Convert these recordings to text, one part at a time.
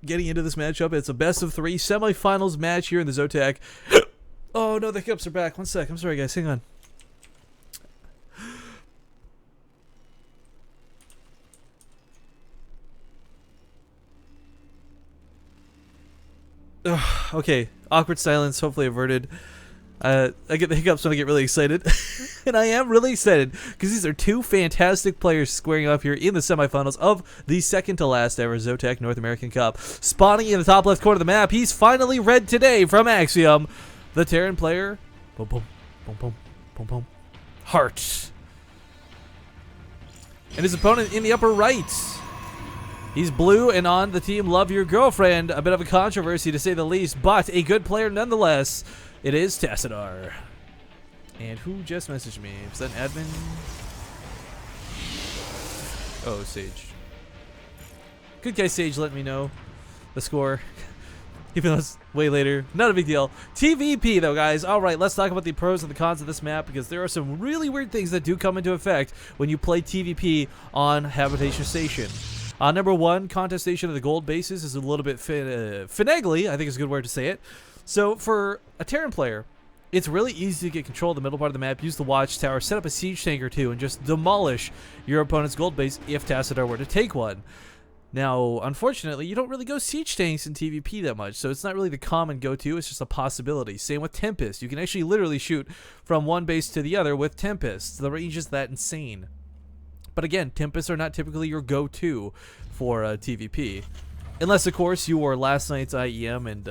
Getting into this matchup, it's a best of 3 semifinals match here in the ZOTAC. Oh no, the hiccups are back. One sec. I'm sorry, guys. Hang on. Okay, awkward silence, hopefully averted. I get the hiccups when I get really excited. And I am really excited because these are two fantastic players squaring up here in the semifinals of the second to last ever ZOTAC North American Cup. Spawning in the top left corner of the map, he's finally red today from Axiom. The Terran player, boom, boom, boom, boom, boom, boom, Heart. And his opponent in the upper right. He's blue and on the team Love Your Girlfriend. A bit of a controversy to say the least, but a good player nonetheless. It is Tassadar. And who just messaged me? Was that an admin? Oh, Sage. Good guy Sage let me know the score. Even though it's way later. Not a big deal. TVP though, guys. Alright, let's talk about the pros and the cons of this map because there are some really weird things that do come into effect when you play TVP on Habitation Station. Number 1, contestation of the gold bases is a little bit finagly, I think is a good word to say it. So for a Terran player, it's really easy to get control of the middle part of the map, use the watchtower, set up a siege tank or two, and just demolish your opponent's gold base if Tassadar were to take one. Now, unfortunately, you don't really go siege tanks in TVP that much, so it's not really the common go-to, it's just a possibility. Same with Tempest. You can actually literally shoot from one base to the other with Tempest. The range is that insane. But again, Tempests are not typically your go-to for TVP. Unless, of course, you were last night's IEM and,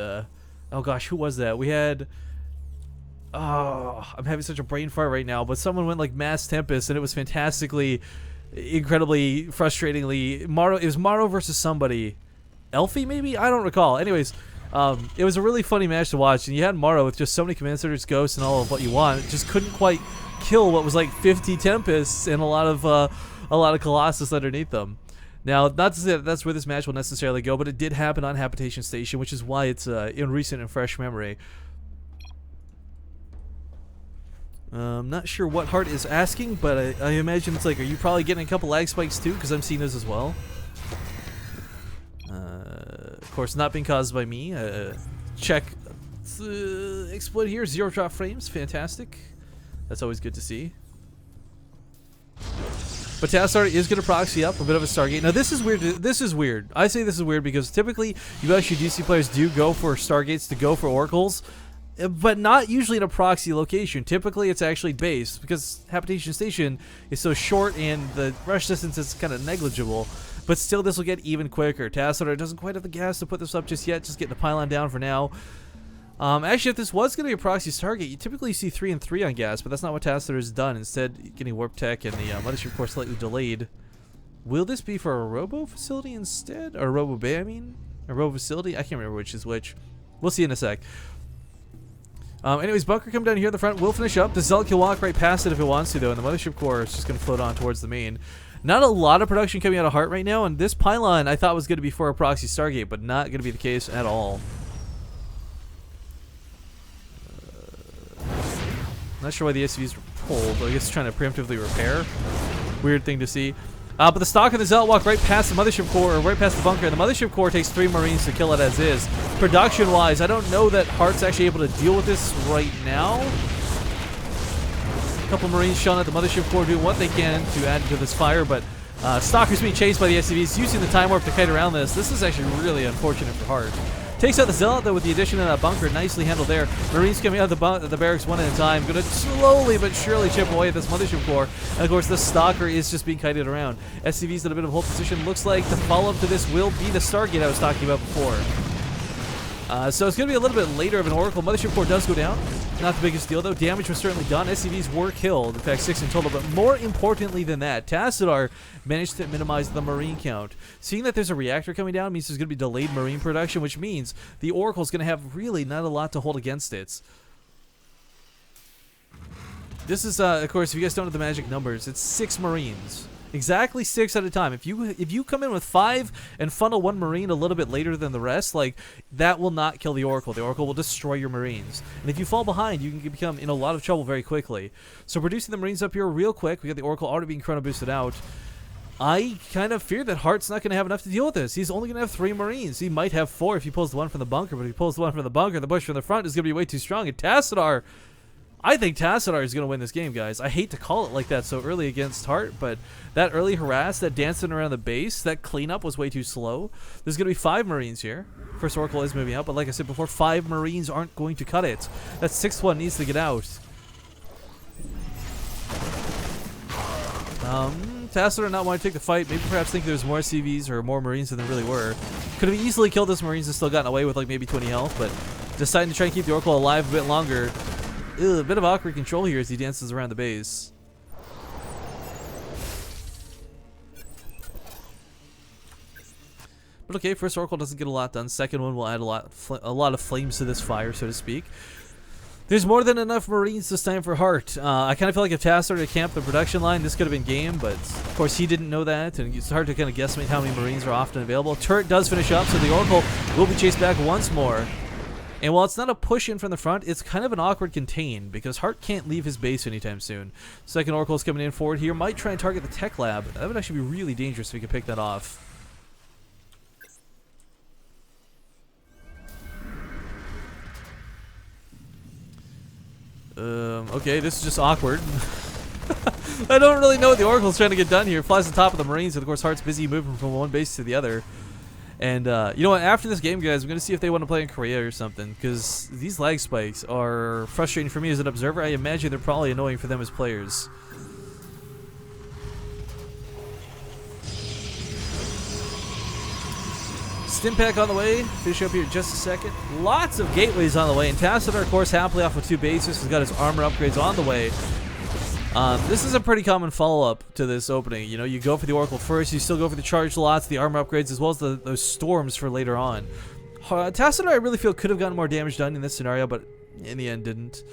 oh gosh, who was that? We had, oh, I'm having such a brain fart right now, but someone went like Mass Tempest and it was fantastically, incredibly, frustratingly, it was Maro versus somebody. Elfie, maybe? I don't recall. Anyways, it was a really funny match to watch, and you had Maro with just so many command centers, ghosts, and all of what you want. It just couldn't quite kill what was like 50 Tempests and a lot of Colossus underneath them. Now, not to say that that's where this match will necessarily go, but it did happen on Habitation Station, which is why it's in recent and fresh memory. Not sure what Heart is asking, but I imagine it's like, are you probably getting a couple lag spikes too? Because I'm seeing those as well. Of course, not being caused by me. Check exploit here, 0 drop frames, fantastic. That's always good to see. But Tassadar is going to proxy up a bit of a Stargate. Now this is weird. This is weird. I say this is weird because typically you actually DC players do go for Stargates to go for Oracles, but not usually in a proxy location. Typically it's actually base because Habitation Station is so short and the rush distance is kind of negligible. But still, this will get even quicker. Tassadar doesn't quite have the gas to put this up just yet. Just getting the pylon down for now. Actually, if this was going to be a proxy Stargate, you typically see 3 and 3 on gas, but that's not what Tassadar has done. Instead, getting Warp Tech and the Mothership Core slightly delayed. Will this be for a Robo Facility instead? Or a Robo Bay, I mean? A Robo Facility? I can't remember which is which. We'll see in a sec. Anyways, Bunker coming down here in the front will finish up. The Zealot can walk right past it if it wants to, though, and the Mothership Core is just going to float on towards the main. Not a lot of production coming out of Heart right now, and this pylon I thought was going to be for a proxy Stargate, but not going to be the case at all. Not sure why the SCVs were pulled, but I guess trying to preemptively repair. Weird thing to see. But the stock of the Zealot walk right past the Mothership Core, or right past the bunker, and the Mothership Core takes 3 Marines to kill it as is. Production-wise, I don't know that Heart's actually able to deal with this right now. A couple Marines showing at the Mothership Core doing what they can to add to this fire, but Stalker's being chased by the SCVs, using the Time Warp to kite around this. This is actually really unfortunate for Heart. Takes out the Zealot, though, with the addition of that bunker. Nicely handled there. Marines coming out of the barracks one at a time. Going to slowly but surely chip away at this Mothership Core. And, of course, the Stalker is just being kited around. SCV's in a bit of hold position. Looks like the follow-up to this will be the Stargate I was talking about before. So it's going to be a little bit later of an Oracle. Mothership Core does go down. Not the biggest deal, though. Damage was certainly done. SCVs were killed. In fact, 6 in total. But more importantly than that, Tassadar managed to minimize the Marine count. Seeing that there's a reactor coming down means there's going to be delayed Marine production, which means the Oracle is going to have really not a lot to hold against it. This is, of course, if you guys don't know the magic numbers, it's 6 Marines. Exactly 6 at a time. If you come in with 5 and funnel 1 Marine a little bit later than the rest, like, that will not kill the Oracle. The Oracle will destroy your Marines. And if you fall behind, you can become in a lot of trouble very quickly. So producing the Marines up here real quick. We got the Oracle already being chrono boosted out. I kind of fear that Hart's not going to have enough to deal with this. He's only going to have 3 Marines. He might have 4 if he pulls the one from the bunker, but if he pulls the one from the bunker, the bush from the front is going to be way too strong. And Tassadar, I think Tassadar is going to win this game, guys. I hate to call it like that so early against Hart, but that early harass, that dancing around the base, that cleanup was way too slow. There's going to be 5 Marines here. First Oracle is moving out, but like I said before, 5 Marines aren't going to cut it. That 6th one needs to get out. Tassadar not wanting to take the fight, maybe perhaps think there's more CVs or more Marines than there really were. Could have easily killed those Marines and still gotten away with like maybe 20 health, but deciding to try and keep the Oracle alive a bit longer. A bit of awkward control here as he dances around the base. But okay, first Oracle doesn't get a lot done. Second one will add a lot of flames to this fire, so to speak. There's more than enough Marines this time for Hart. I kind of feel like if Tassadar had camped the production line, this could have been game, but of course he didn't know that, and it's hard to kind of guesstimate how many Marines are often available. Turret does finish up, so the Oracle will be chased back once more. And while it's not a push in from the front, it's kind of an awkward contain, because Hart can't leave his base anytime soon. Second Oracle is coming in forward here, might try and target the tech lab. That would actually be really dangerous if he could pick that off. Okay, this is just awkward. I don't really know what the Oracle's trying to get done here. Flies on top of the Marines, and of course Hart's busy moving from one base to the other. And you know what, after this game, guys, I'm going to see if they want to play in Korea or something, because these lag spikes are frustrating for me as an observer. I imagine they're probably annoying for them as players. Stimpack on the way. Finish up here in just a second. Lots of gateways on the way. And Tassadar, of course, happily off with 2 bases. He's got his armor upgrades on the way. This is a pretty common follow-up to this opening. You know, you go for the Oracle first. You still go for the charge lots, the armor upgrades, as well as those storms for later on. Tassadar, I really feel, could have gotten more damage done in this scenario, but in the end didn't.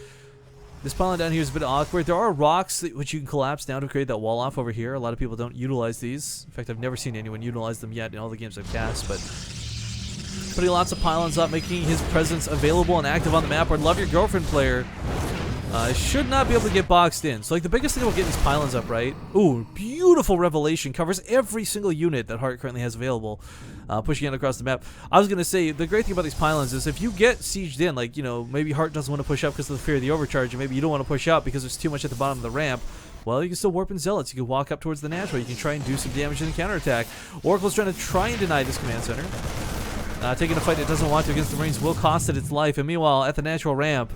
This pylon down here is a bit awkward. There are rocks which you can collapse down to create that wall off over here. A lot of people don't utilize these. In fact, I've never seen anyone utilize them yet in all the games I've cast, but putting lots of pylons up, making his presence available and active on the map. Or Love Your Girlfriend player should not be able to get boxed in. So like the biggest thing about getting these pylons up, right? Ooh, beautiful Revelation. Covers every single unit that Hart currently has available. Pushing it across the map. I was going to say, the great thing about these pylons is if you get sieged in, like, you know, maybe Hart doesn't want to push up because of the fear of the overcharge, or maybe you don't want to push up because there's too much at the bottom of the ramp, well, you can still warp in Zealots. You can walk up towards the natural. You can try and do some damage in the counterattack. Oracle's trying to deny this command center. Taking a fight it doesn't want to against the Marines will cost it its life. And meanwhile, at the natural ramp,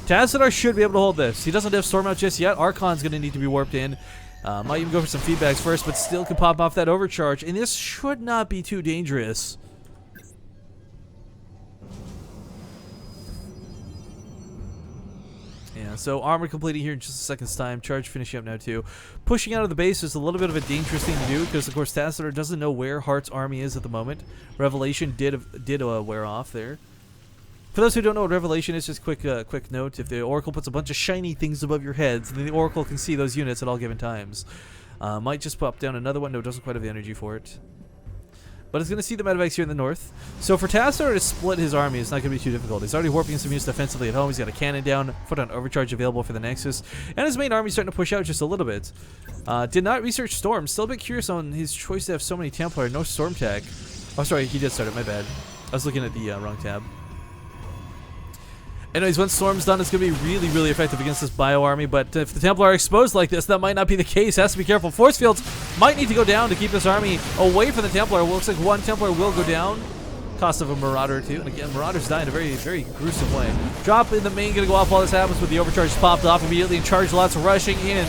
Tassadar should be able to hold this. He doesn't have Storm out just yet. Archon's going to need to be warped in. Might even go for some feedbacks first, but still can pop off that overcharge. And this should not be too dangerous. Yeah, so armor completing here in just a second's time. Charge finishing up now too. Pushing out of the base is a little bit of a dangerous thing to do because, of course, Tassadar doesn't know where Hart's army is at the moment. Revelation did wear off there. For those who don't know what Revelation is, just quick note. If the Oracle puts a bunch of shiny things above your heads, then the Oracle can see those units at all given times. Might just pop down another one. No, doesn't quite have the energy for it. But it's going to see the medevacs here in the north. So for Tassadar to split his army, it's not going to be too difficult. He's already warping some units defensively at home. He's got a cannon down, foot on overcharge available for the Nexus. And his main army's starting to push out just a little bit. Did not research Storm. Still a bit curious on his choice to have so many Templar. No Storm tech. Oh, sorry, he did start it. My bad. I was looking at the wrong tab. Anyways, once Storm's done, it's going to be really, really effective against this Bio army, but if the Templar are exposed like this, that might not be the case. Has to be careful. Force fields might need to go down to keep this army away from the Templar. It looks like one Templar will go down. Cost of a Marauder or two. And again, Marauders die in a very, very gruesome way. Drop in the main going to go off while this happens with the overcharge popped off immediately, and charge lots rushing in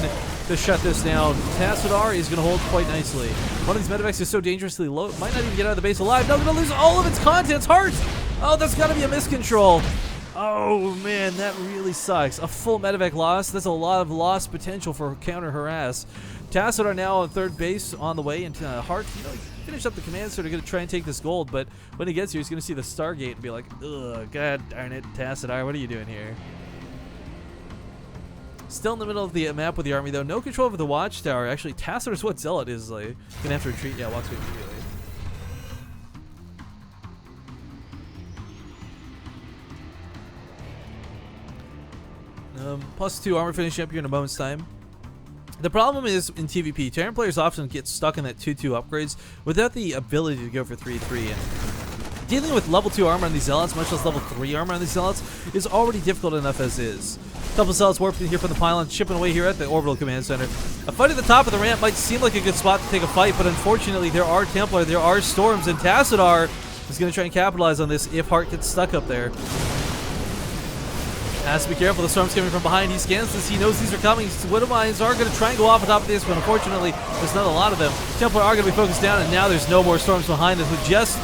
to shut this down. Tassadar is going to hold quite nicely. One of these medevacs is so dangerously low, it might not even get out of the base alive. No, going to lose all of its contents. Heart! Oh, that's got to be a miscontrol. Oh man, that really sucks. A full medevac loss. That's a lot of lost potential for counter harass. Tassadar now on third base on the way, and Hart, you know, finish up the command center, going to try and take this gold, but when he gets here, he's going to see the Stargate and be like, ugh, god darn it, Tassadar, what are you doing here? Still in the middle of the map with the army, though. No control over the watchtower. Actually, Tassadar's what Zealot is like. Going to have to retreat. Yeah, walks away immediately. +2 armor finishing up here in a moment's time. The problem is in TVP, Terran players often get stuck in that 2-2 upgrades without the ability to go for 3-3, and dealing with level 2 armor on these Zealots, much less level 3 armor on these Zealots, is already difficult enough as is. A couple Zealots warping here from the pylon, chipping away here at the orbital command center. A fight at the top of the ramp might seem like a good spot to take a fight, but unfortunately there are Templar, there are Storms, and Tassadar is going to try and capitalize on this if Hart gets stuck up there. Has to be careful, the Storm's coming from behind. He scans this, he knows these are coming. Widow Mines are going to try and go off on top of this, but unfortunately, there's not a lot of them. Templar are going to be focused down, and now there's no more Storms behind us with just...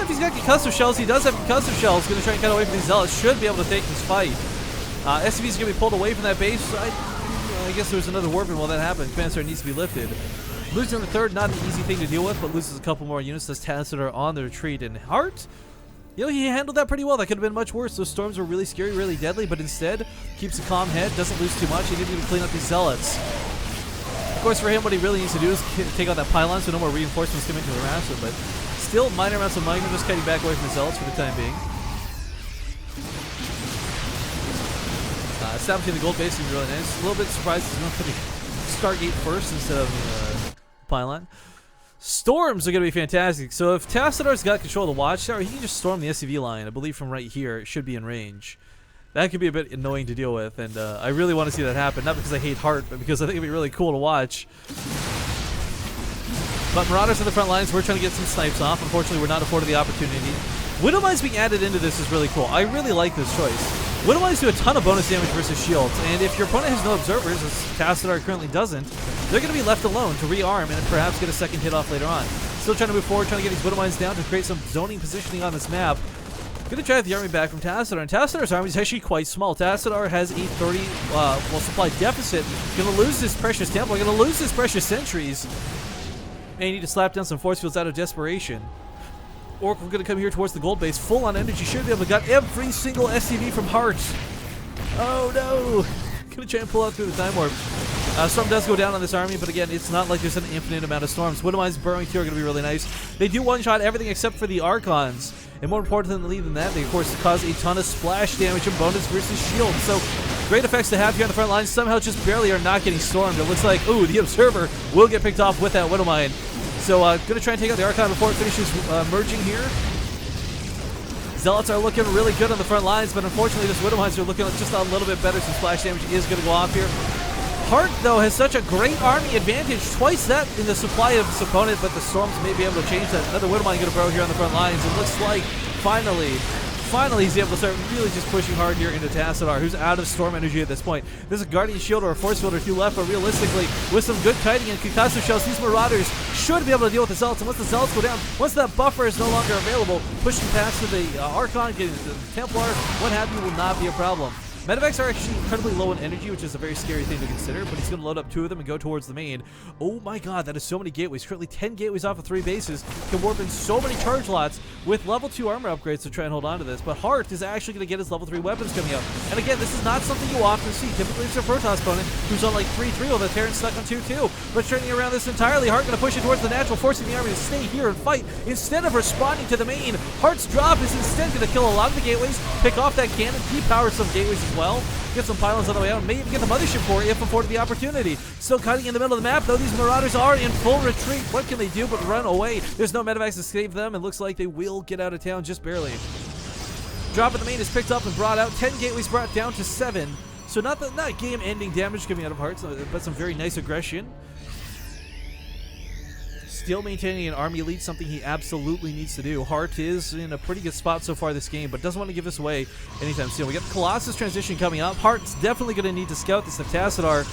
if he's got concussive shells, he does have concussive shells. Going to try and cut away from these Zealots. Should be able to take this fight. SCV's going to be pulled away from that base. I guess there was another warping while that happened. Command center needs to be lifted. Losing the third, not an easy thing to deal with, but loses a couple more units. Those Tassadar on the retreat. And Hart... You know, he handled that pretty well. That could have been much worse. Those Storms were really scary, really deadly, but instead, keeps a calm head, doesn't lose too much. He didn't even clean up these Zealots. Of course, for him, what he really needs to do is take out that pylon so no more reinforcements come in to harass him, but still, minor amounts of mining, just cutting back away from the Zealots for the time being. Establishing the gold base is really nice. A little bit surprised he's not putting Stargate first instead of pylon. Storms are going to be fantastic. So if Tassadar's got control of the Watchtower, he can just storm the SCV line. I believe from right here, it should be in range. That could be a bit annoying to deal with, and I really want to see that happen. Not because I hate Hart, but because I think it'd be really cool to watch. But Marauders on the front lines, we're trying to get some snipes off. Unfortunately, we're not afforded the opportunity. Widow Mines being added into this is really cool. I really like this choice. Widow Mines do a ton of bonus damage versus shields, and if your opponent has no observers, as Tassadar currently doesn't, they're going to be left alone to rearm and perhaps get a second hit off later on. Still trying to move forward, trying to get these Widow Mines down to create some zoning positioning on this map. Going to drive the army back from Tassadar, and Tassadar's army is actually quite small. Tassadar has a 30 supply deficit. Going to lose this precious temple, going to lose this precious sentries. May need to slap down some force fields out of desperation. Oracle going to come here towards the gold base, full on energy. Should be able to gut every single SCV from Hart. Oh no! Going to try and pull out through the time warp. Storm does go down on this army, but again, it's not like there's an infinite amount of Storms. Widow Mines burrowing through are going to be really nice. They do one-shot everything except for the Archons. And more importantly than that, they of course cause a ton of splash damage and bonus versus shield. So, great effects to have here on the front lines. Somehow just barely are not getting stormed. It looks like, ooh, the Observer will get picked off with that Widow Mine. So, going to try and take out the Archon before it finishes merging here. Zealots are looking really good on the front lines, but unfortunately, this Widow Mines are looking just a little bit better. Some splash damage is going to go off here. Hart, though, has such a great army advantage. Twice that in the supply of his opponent, but the Storms may be able to change that. Another Widow Mine going to burrow here on the front lines. It looks like, finally he's able to start really just pushing hard here into Tassadar, who's out of Storm energy at this point. There's a Guardian Shield or a Force Field or two left, but realistically, with some good kiting and concussive shells, these Marauders should be able to deal with the Zealots. And once the Zealots go down, once that buffer is no longer available, pushing past to the Archon, getting to the Templar, what have you, will not be a problem. Medevacs are actually incredibly low in energy, which is a very scary thing to consider, but he's going to load up 2 of them and go towards the main. Oh my god, that is so many gateways. Currently 10 gateways off of 3 bases. Can warp in so many charge lots with level 2 armor upgrades to try and hold on to this. But Hart is actually going to get his level 3 weapons coming out. And again, this is not something you often see. Typically it's a Protoss opponent who's on like 3-3 while the Terran's stuck on 2-2. But turning around this entirely, Hart going to push it towards the natural, forcing the army to stay here and fight. Instead of responding to the main, Hart's drop is instead going to kill a lot of the gateways, pick off that cannon, depower some gateways as well. Get some pylons on the way out, maybe even get the mothership core if afforded the opportunity. Still cutting in the middle of the map, though. These Marauders are in full retreat. What can they do but run away? There's no medevacs to save them. It looks like they will get out of town just barely. Drop at the main is picked up and brought out. 10 gateways brought down to 7. So not game-ending damage coming out of Hearts, but some very nice aggression. Still maintaining an army lead, something he absolutely needs to do. Hart is in a pretty good spot so far this game, but doesn't want to give this away anytime soon. We got the Colossus transition coming up. Hart's definitely going to need to scout this Tassadar.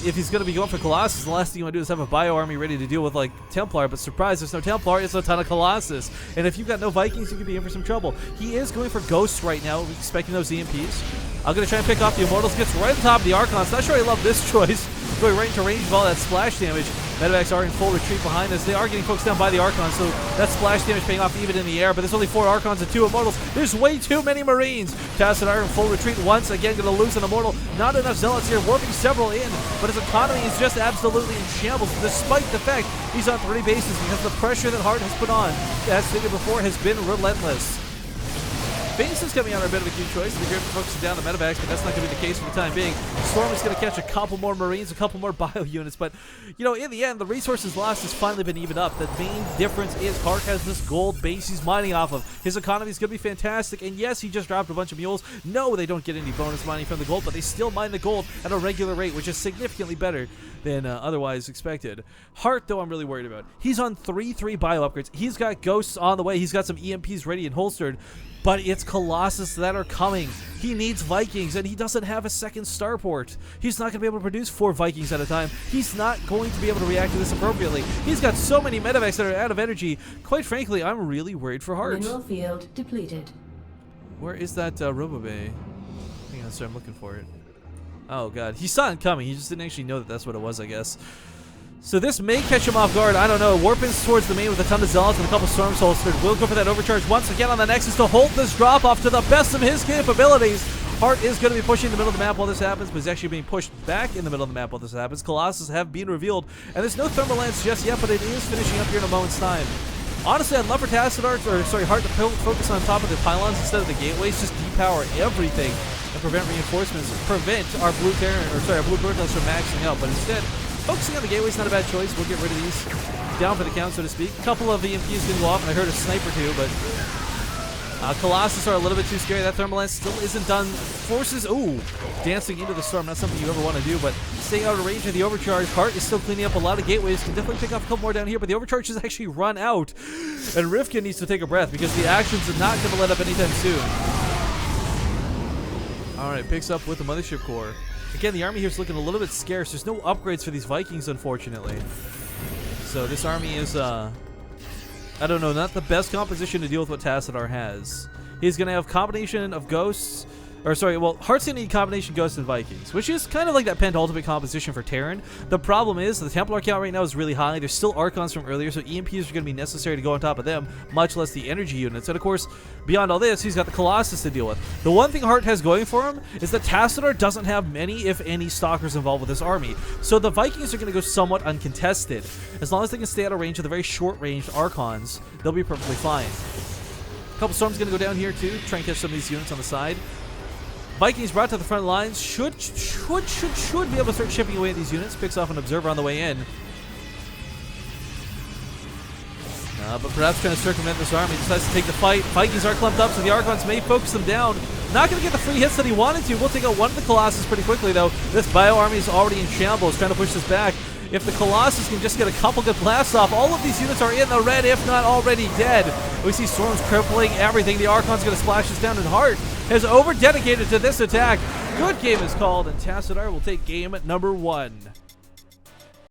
If he's going to be going for Colossus, the last thing you want to do is have a bio army ready to deal with like Templar, but surprise, there's no Templar, it's a ton of Colossus. And if you've got no Vikings, you could be in for some trouble. He is going for Ghosts right now, expecting those EMPs. I'm going to try and pick off the Immortals, gets right on top of the Archons. Not sure I love this choice. Going right into range of all that splash damage. Medevacs are in full retreat behind us. They are getting focused down by the Archons, so that splash damage paying off even in the air, but there's only 4 Archons and 2 Immortals. There's way too many Marines. Tassadar in full retreat once again, going to lose an Immortal. Not enough Zealots here, warping several in, but his economy is just absolutely in shambles, despite the fact he's on 3 bases because the pressure that Hart has put on, as stated before, has been relentless. Faces coming out are a bit of a cute choice. The Griffin focusing down the medevacs, but that's not going to be the case for the time being. Storm is going to catch a couple more Marines, a couple more bio units, but, you know, in the end, the resources lost has finally been evened up. The main difference is Hart has this gold base he's mining off of. His economy is going to be fantastic, and yes, he just dropped a bunch of mules. No, they don't get any bonus mining from the gold, but they still mine the gold at a regular rate, which is significantly better than otherwise expected. Hart, though, I'm really worried about. He's on 3-3 bio upgrades. He's got ghosts on the way. He's got some EMPs ready and holstered. But it's Colossus that are coming. He needs Vikings, and he doesn't have a second starport. He's not going to be able to produce 4 Vikings at a time. He's not going to be able to react to this appropriately. He's got so many medevacs that are out of energy. Quite frankly, I'm really worried for Hart. Mineral field depleted. Where is that Robobay? Hang on, sorry, I'm looking for it. Oh, God. He saw it coming. He just didn't actually know that that's what it was, I guess. So this may catch him off guard. I don't know. Warpins towards the main with a ton of Zealots and a couple Storms holstered. Will go for that overcharge once again on the Nexus to hold this drop-off to the best of his capabilities. Hart is going to be pushing the middle of the map while this happens, but he's actually being pushed back in the middle of the map while this happens. Colossus have been revealed, and there's no Thermal Lance just yet, but it is finishing up here in a moment's time. Honestly, I'd love for Tassadar, Hart to focus on top of the pylons instead of the gateways, just depower everything and prevent reinforcements, prevent our blue Brutals from maxing out, but instead, focusing on the gateway is not a bad choice. We'll get rid of these. Down for the count, so to speak. A couple of EMPs can go off, and I heard a sniper too, but Colossus are a little bit too scary. That Thermal Lance still isn't done. Forces, ooh, dancing into the storm. Not something you ever want to do, but staying out of range of the overcharge. Hart is still cleaning up a lot of gateways. Can definitely pick off a couple more down here, but the overcharge has actually run out. And Rivkin needs to take a breath because the actions are not going to let up anytime soon. All right, picks up with the Mothership Core. Again, the army here is looking a little bit scarce. There's no upgrades for these Vikings, unfortunately. So this army is, I don't know, not the best composition to deal with what Tassadar has. He's going to have combination of ghosts, Hart's going to need combination ghosts and Vikings, which is kind of like that penultimate composition for Terran. The problem is the Templar count right now is really high. There's still Archons from earlier, so EMPs are going to be necessary to go on top of them, much less the energy units. And of course, beyond all this, he's got the Colossus to deal with. The one thing Hart has going for him is that Tassadar doesn't have many, if any, stalkers involved with this army. So the Vikings are going to go somewhat uncontested. As long as they can stay out of range of the very short-ranged Archons, they'll be perfectly fine. A couple Storms going to go down here too, try and catch some of these units on the side. Vikings brought to the front lines should be able to start chipping away at these units. Picks off an observer on the way in. But perhaps trying to circumvent this army. Decides to take the fight. Vikings are clumped up, so the Archons may focus them down. Not going to get the free hits that he wanted to. We'll take out one of the Colossus pretty quickly, though. This Bio army is already in shambles, trying to push this back. If the Colossus can just get a couple good blasts off, all of these units are in the red, if not already dead. We see Storms crippling everything. The Archon's going to splash this down, and Hart is over-dedicated to this attack. Good game is called, and Tassadar will take game number 1.